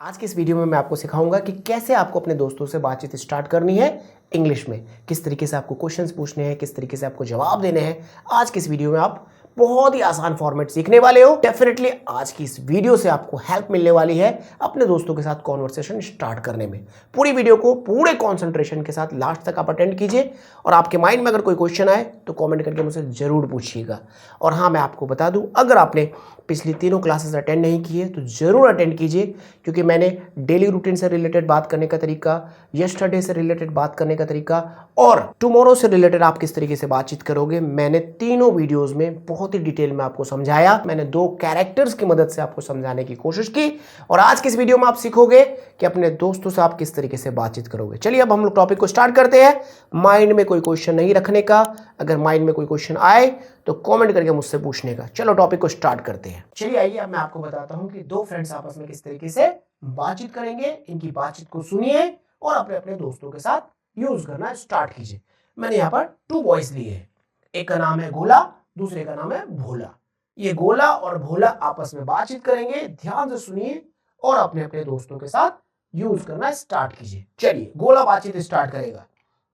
आज की इस वीडियो में मैं आपको सिखाऊंगा कि कैसे आपको अपने दोस्तों से बातचीत स्टार्ट करनी है इंग्लिश में। किस तरीके से आपको क्वेश्चंस पूछने हैं, किस तरीके से आपको जवाब देने हैं। आज की इस वीडियो में आप बहुत ही आसान फॉर्मेट सीखने वाले हो। डेफिनेटली आज की इस वीडियो से आपको हेल्प मिलने वाली है अपने दोस्तों के साथ कॉन्वर्सेशन स्टार्ट करने में। पूरी वीडियो को पूरे कॉन्सेंट्रेशन के साथ लास्ट तक आप अटेंड कीजिए और आपके माइंड में अगर कोई क्वेश्चन आए तो कॉमेंट करके मुझसे जरूर पूछिएगा। और हाँ, मैं आपको बता दूं, अगर आपने पिछली तीनों क्लासेस अटेंड नहीं की है तो जरूर अटेंड कीजिए, क्योंकि मैंने डेली रूटीन से रिलेटेड बात करने का तरीका, यस्टरडे से रिलेटेड बात करने का तरीका और टुमारो से रिलेटेड आप किस तरीके से बातचीत करोगे, मैंने तीनों वीडियोस में बहुत ही डिटेल में आपको समझाया। मैंने 2 कैरेक्टर्स की मदद से आपको समझाने की कोशिश की और आज की इस वीडियो में आप सीखोगे कि अपने दोस्तों से आप किस तरीके से बातचीत करोगे। चलिए अब हम लोग टॉपिक को स्टार्ट करते हैं। माइंड में कोई क्वेश्चन नहीं रखने का, अगर माइंड में कोई क्वेश्चन आए तो कमेंट करके मुझसे पूछने का। चलो टॉपिक को स्टार्ट करते हैं। चलिए आइए, अब मैं आपको बताता हूं कि 2 फ्रेंड्स आपस में किस तरीके से बातचीत करेंगे। इनकी बातचीत को सुनिए और अपने अपने दोस्तों के साथ यूज करना स्टार्ट कीजिए। मैंने यहाँ पर 2 बॉयज लिए हैं। एक का नाम है गोला, दूसरे का नाम है भोला। ये गोला और भोला आपस में बातचीत करेंगे। ध्यान से सुनिए और अपने अपने दोस्तों के साथ यूज करना स्टार्ट कीजिए। चलिए, गोला बातचीत स्टार्ट करेगा।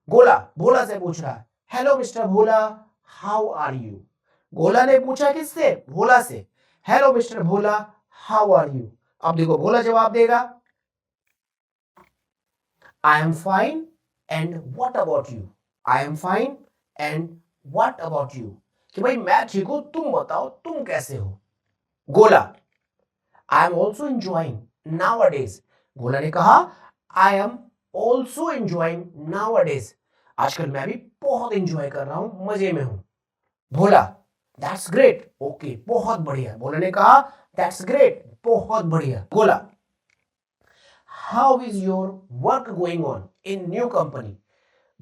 गोला भोला से पूछ रहा है, hello mister Bhola, how are you. Gola ने पूछा किससे? भोला से। Hello mister Bhola, how are you. अब देखो भोला जवाब देगा, I am fine and what about you. I am fine and what about you, कि भाई मैं ठीक हूं, तुम बताओ तुम कैसे हो। गोला, I am also enjoying nowadays. गोला ने कहा, I am also enjoying nowadays, आजकल मैं भी बहुत एंजॉय कर रहा हूं, मजे में हूं। भोला, दैट्स ग्रेट, ओके बहुत बढ़िया। भोला ने कहा, दैट्स ग्रेट, बहुत बढ़िया। गोला, how is your work going on in new company.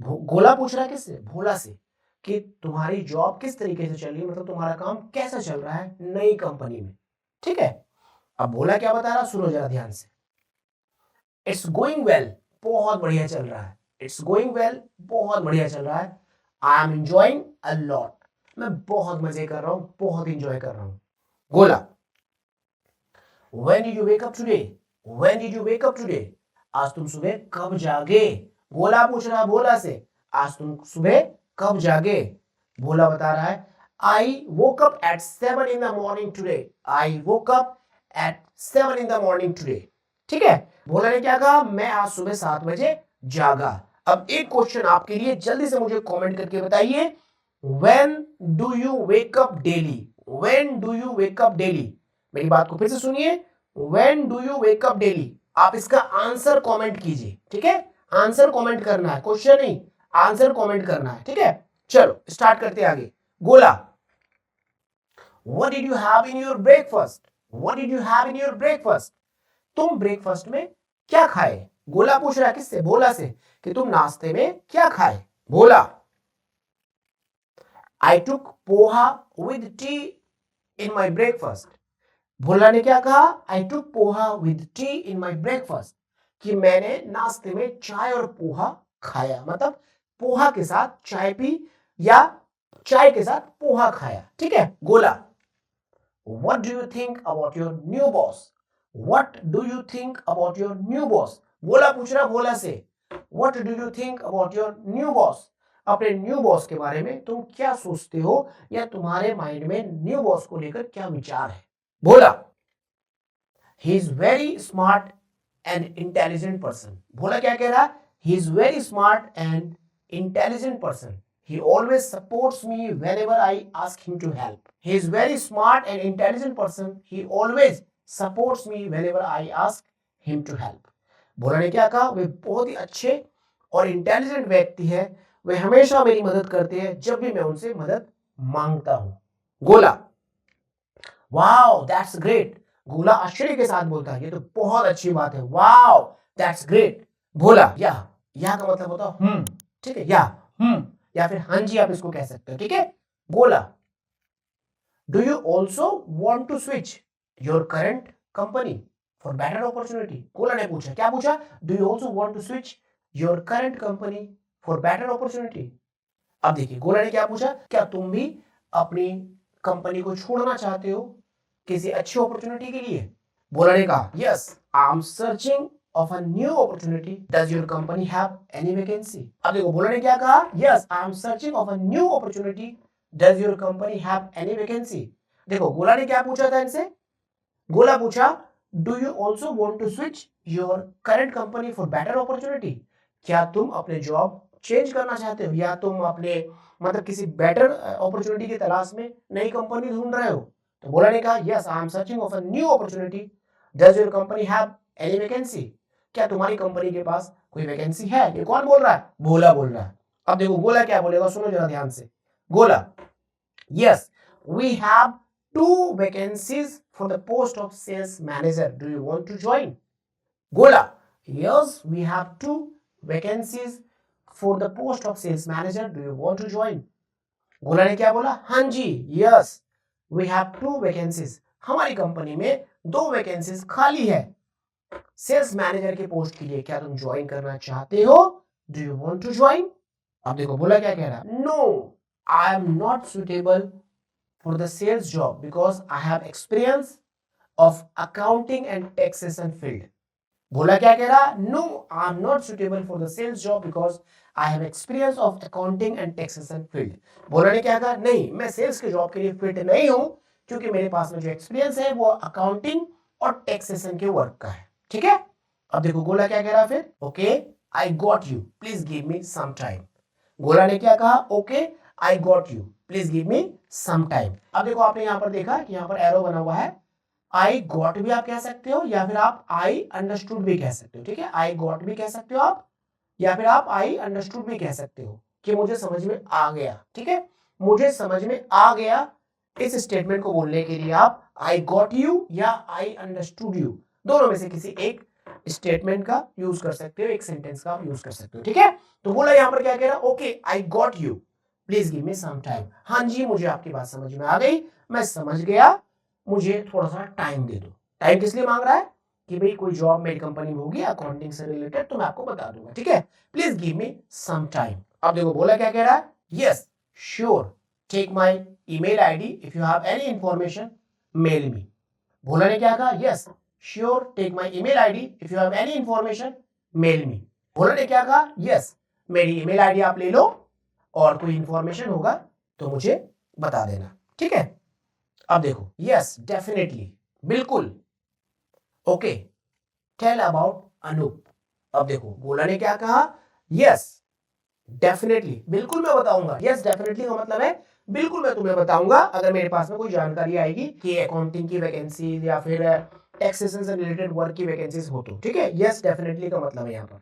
गोला पूछ रहा है किससे? भोला से, कि तुम्हारी जॉब किस तरीके से चल रही है, मतलब तुम्हारा काम कैसा चल रहा है नई कंपनी में। ठीक है, अब भोला क्या बता रहा, सुनो जरा ध्यान से। इट्स गोइंग वेल, बहुत बढ़िया चल रहा है। इट्स गोइंग वेल, बहुत बढ़िया चल रहा है। I am enjoying a lot, मैं बहुत मजे कर रहा हूं, बहुत एंजॉय कर रहा हूं। गोला, when did you wake up today. When did you wake up today, आज तुम सुबह कब जागे। गोला पूछ रहा है भोला से, आज तुम सुबह कब जागे। भोला बता रहा है, I woke up at 7 in the morning today. I woke up at 7 in the morning today. ठीक है, भोला ने क्या कहा, मैं आज सुबह 7 बजे जागा। अब एक क्वेश्चन आपके लिए, जल्दी से मुझे कमेंट करके बताइए, when do you wake up daily. When do you wake up daily, मेरी बात को फिर से सुनिए, when do you wake up daily. आप इसका आंसर कमेंट कीजिए। ठीक है, आंसर कमेंट करना है, क्वेश्चन नहीं, आंसर कमेंट करना है। ठीक है, चलो स्टार्ट करते हैं आगे। गोला, what did you have in your breakfast. What did you have in your breakfast, तुम ब्रेकफास्ट में क्या खाए। गोला पूछ रहा है किससे? भोला से, कि तुम नाश्ते में क्या खाए। Bhola, I took poha with tea in my breakfast. Bhola ने क्या कहा, I took poha with tea in my breakfast, कि मैंने नाश्ते में चाय और पोहा खाया, मतलब पोहा के साथ चाय पी या चाय के साथ पोहा खाया। ठीक है। गोला, what do you think about your new boss. What do you think about your new boss. गोला पूछ रहा भोला से, what do you think about your new boss, अपने न्यू बॉस के बारे में तुम क्या सोचते हो, या तुम्हारे माइंड में न्यू बॉस को लेकर क्या विचार है। भोला, he is very smart and intelligent person। भोला क्या कह रहा है, he is very smart and intelligent person, he always supports me whenever I ask him to help। he is very smart and intelligent person, he always supports me whenever I ask him to help। भोला ने क्या कहा, वे बहुत ही अच्छे और intelligent व्यक्ति है, वे हमेशा मेरी मदद करते हैं जब भी मैं उनसे मदद मांगता हूं। गोला, वाओ दैट्स ग्रेट। गोला आश्चर्य के साथ बोलता है, ये तो बहुत अच्छी बात है, वाओ दैट्स ग्रेट। भोला, या का मतलब होता है ठीक है, या फिर हाँ जी आप इसको कह सकते हो। ठीक है। Gola, do you also want to switch your current company for better opportunity. Gola ने पूछा, क्या पूछा, do you also want to switch your current company for better opportunity. अब देखिए गोला ने क्या पूछा, क्या तुम भी अपनी कंपनी को छोड़ना चाहते हो किसी अच्छी अपॉर्चुनिटी के लिए। गोला ने कहा yes I am searching of a new opportunity. Does your company have any vacancy? अब देखो गोला ने क्या कहा yes I am searching of a new opportunity. Does your company have any vacancy? देखो गोला ने क्या पूछा था इनसे, गोला पूछा do you also want to switch your current company for better opportunity, क्या तुम अपने जॉब चेंज करना चाहते हो या तुम अपने मतलब किसी बेटर अपॉर्चुनिटी की तलाश में नई कंपनी ढूंढ रहे हो। तो गोला ने कहा yes I am searching of a new opportunity. Does your company have any vacancy, क्या तुम्हारी कंपनी के पास कोई वैकेंसी है। ये कौन बोल रहा है, गोला बोल रहा है। अब देखो गोला क्या बोलेगा, सुनो जरा ध्यान से। Gola yes we have 2 vacancies for the post of sales manager. Do you want to join? Gola, yes, we have 2 vacancies for the post of sales manager. Do you want to join? गोला ने क्या बोला, हाँ जी, yes we have 2 vacancies. हमारी company में 2 vacancies खाली है sales manager के पोस्ट के लिए, क्या तुम ज्वाइन करना चाहते हो। Do you want to join. अब देखो बोला क्या कह रहा है, no I am not suitable for the sales job because I have experience of accounting and taxation field. बोला क्या कह रहा, no I am not suitable for the sales job because I have experience of accounting and taxation field. बोला ने क्या कहा, नहीं मैं सेल्स के जॉब के लिए फिट नहीं हूं क्योंकि मेरे पास में जो एक्सपीरियंस है वो अकाउंटिंग और टैक्सेशन के वर्क का है। ठीक है, अब देखो गोला क्या कह रहा फिर, okay I got you please give me some time. Gola ने क्या कहा, okay I got you please give me some time. अब देखो आपने यहां पर देखा कि यहां पर एरो बना हुआ है, आई गॉट भी आप कह सकते हो या फिर आप आई अंडरस्टूड भी कह सकते हो। ठीक है, आई गॉट भी कह सकते हो आप या फिर आप आई अंडरस्टूड भी कह सकते हो कि मुझे समझ में आ गया। ठीक है, मुझे समझ में आ गया, इस स्टेटमेंट को बोलने के लिए आप आई गॉट यू या आई अंडरस्टूड यू दोनों में से किसी एक स्टेटमेंट का यूज कर सकते हो, एक सेंटेंस का यूज कर सकते हो। ठीक है, तो बोला यहां पर क्या कह रहा, okay I got you please give me some time. हाँ जी मुझे आपकी बात समझ में आ गई, मैं समझ गया, मुझे थोड़ा सा टाइम दे दो। टाइम किस लिए मांग रहा है कि भाई कोई जॉब मेरी कंपनी में होगी अकाउंटिंग से रिलेटेड तो मैं आपको बता दूंगा। ठीक है, please give me some time. अब देखो बोला क्या कह रहा है, yes sure take my email ID if you have any information mail me. Bhola ने क्या कहा, yes sure take my email ID if you have any information mail me. Bhola ने क्या कहा, यस मेरी ईमेल आईडी आप ले लो और कोई इंफॉर्मेशन होगा तो मुझे बता देना। ठीक है, अब देखो यस डेफिनेटली बिल्कुल, ओके टेल अबाउट अनूप। अब देखो गोला ने क्या कहा, यस डेफिनेटली बिल्कुल मैं बताऊंगा। यस डेफिनेटली का मतलब है बिल्कुल मैं तुम्हें बताऊंगा अगर मेरे पास में कोई जानकारी आएगी कि अकाउंटिंग की वैकेंसी या फिर टैक्सेशन से रिलेटेड वर्क की वैकेंसीज हो तो। ठीक है, यस डेफिनेटली का मतलब है यहाँ पर,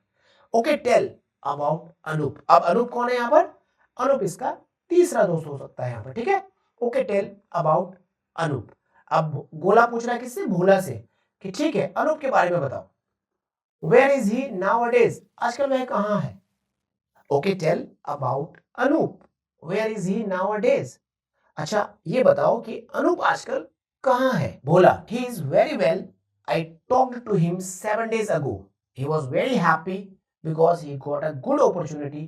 ओके टेल अबाउट अनूप। अब अनूप कौन है यहाँ पर, अनूप इसका तीसरा दोस्त हो सकता है यहाँ पर। ठीक है, ओके टेल अबाउट अनूप। अब गोला पूछ रहा है किससे, भोला से, कि ठीक है अनूप के बारे में बताओ। वेयर इज ही नाउअडेज, आजकल वह कहां है। Okay tell about Anoop, where is he nowadays. अच्छा ये बताओ कि अनूप आजकल कहां है। Bhola he is very well, I talked to him 7 days ago. He was very happy because he got a good opportunity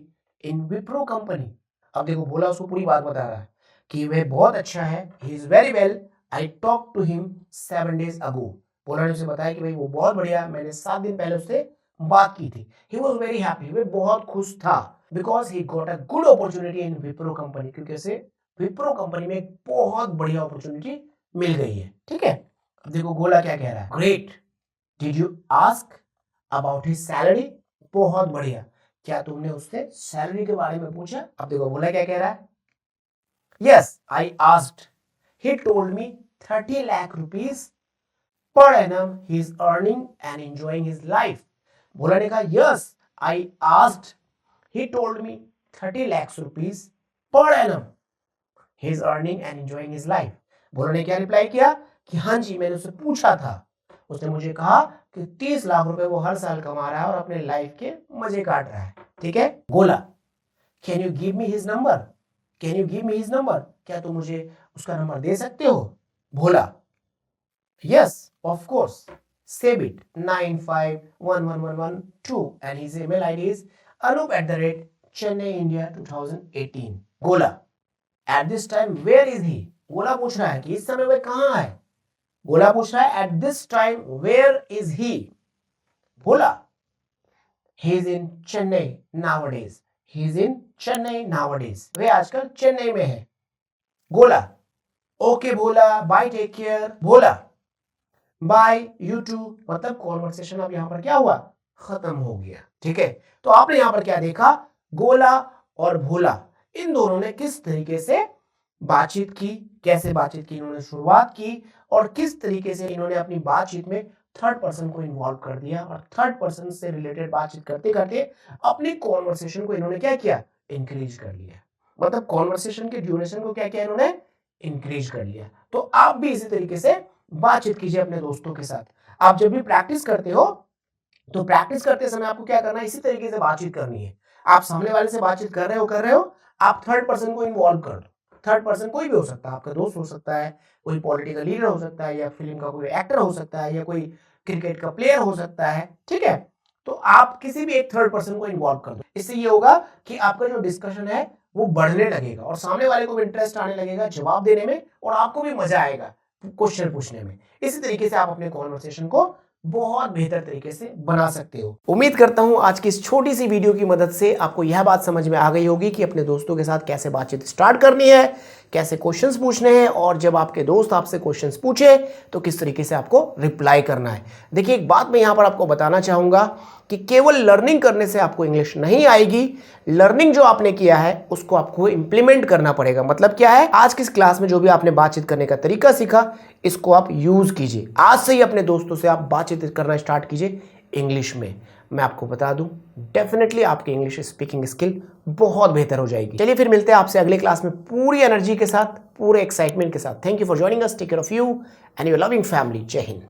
in Wipro company. अब देखो बोला उसको पूरी बात बता रहा है कि वह बहुत अच्छा है, he is very well, I talked to him 7 days ago. बोला ने उसे बताया कि भाई वो बहुत बढ़िया, मैंने 7 दिन पहले उससे बात की थी। He was very happy, वह बहुत खुश था because he got a good opportunity in Wipro company, क्योंकि उसे विप्रो कंपनी में एक बहुत बढ़िया अपॉर्चुनिटी मिल गई है। ठीक है, अब देखो गोला क्या कह रहा है, great did you ask about his salary, बहुत बढ़िया, क्या तुमने उससे सैलरी के बारे में पूछा। अब देखो बोला क्या कह रहा है, yes I asked, he told me 30 lakh rupees per annum he is earning and enjoying his life. बोला ने कहा yes I asked, he told me 30 lakh rupees per annum he is earning and enjoying his life. बोला ने क्या reply किया कि हाँ जी मैंने उससे पूछा था, उसने मुझे कहा कि 30 लाख रुपए वो हर साल कमा रहा है और अपने लाइफ के मजे काट रहा है। ठीक है, Gola can you give me his number, can you give me his number, क्या तुम मुझे उसका नंबर दे सकते हो। Bhola yes of course save it 95111112 and his email ID is anup@chennaiindia2018. Gola at this time where is he, Gola पूछ रहा है कि इस समय वह कहां है। गोला पूछ रहा है at this time where is he. Bhola he is in Chennai nowadays, he is in Chennai nowadays, वे आजकल चेन्नई में है। Gola okay Bhola bye take care, Bhola bye you too, मतलब कॉन्वर्सेशन अब यहां पर क्या हुआ, खत्म हो गया। ठीक है, तो आपने यहां पर क्या देखा, गोला और भोला इन दोनों ने किस तरीके से बातचीत की, कैसे बातचीत की इन्होंने शुरुआत की, और किस तरीके से इन्होंने अपनी बातचीत में थर्ड पर्सन को इन्वॉल्व कर दिया, और थर्ड पर्सन से रिलेटेड बातचीत करते करते अपनी कॉन्वर्सेशन को इन्होंने क्या किया, इंक्रीज कर लिया। मतलब कॉन्वर्सेशन के ड्यूरेशन को क्या किया इन्होंने, इंक्रीज कर लिया। तो आप भी इसी तरीके से बातचीत कीजिए अपने दोस्तों के साथ। आप जब भी प्रैक्टिस करते हो तो प्रैक्टिस करते समय आपको क्या करना है, इसी तरीके से बातचीत करनी है। आप सामने वाले से बातचीत कर रहे हो, आप थर्ड पर्सन को इन्वॉल्व कर दो। थर्ड पर्सन कोई भी हो सकता है, आपका दोस्त हो सकता है, कोई पॉलिटिकल लीडर हो सकता है, या फिल्म का कोई एक्टर हो सकता है, या कोई क्रिकेट का प्लेयर हो सकता है। ठीक है, तो आप किसी भी एक थर्ड पर्सन को इन्वॉल्व कर दो। इससे ये होगा कि आपका जो डिस्कशन है वो बढ़ने लगेगा, और सामने वाले को भी इंटरेस्ट आने लगेगा जवाब देने में, और आपको भी मजा आएगा क्वेश्चन पूछने में। इसी तरीके से आप अपने कॉन्वर्सेशन को बहुत बेहतर तरीके से बना सकते हो। उम्मीद करता हूं आज की इस छोटी सी वीडियो की मदद से आपको यह बात समझ में आ गई होगी कि अपने दोस्तों के साथ कैसे बातचीत स्टार्ट करनी है, कैसे क्वेश्चंस पूछने हैं, और जब आपके दोस्त आपसे क्वेश्चंस पूछे तो किस तरीके से आपको रिप्लाई करना है। देखिए, एक बात मैं यहां पर आपको बताना चाहूंगा कि केवल लर्निंग करने से आपको इंग्लिश नहीं आएगी। लर्निंग जो आपने किया है उसको आपको इंप्लीमेंट करना पड़ेगा। मतलब क्या है, आज की इस क्लास में जो भी आपने बातचीत करने का तरीका सीखा, इसको आप यूज कीजिए। आज से ही अपने दोस्तों से आप बातचीत करना स्टार्ट कीजिए इंग्लिश में। मैं आपको बता दूं, डेफिनेटली आपकी इंग्लिश स्पीकिंग स्किल बहुत बेहतर हो जाएगी। चलिए फिर मिलते हैं आपसे अगले क्लास में पूरी एनर्जी के साथ, पूरे एक्साइटमेंट के साथ। Thank you for joining us, take care of you and your loving family. Jai Hind.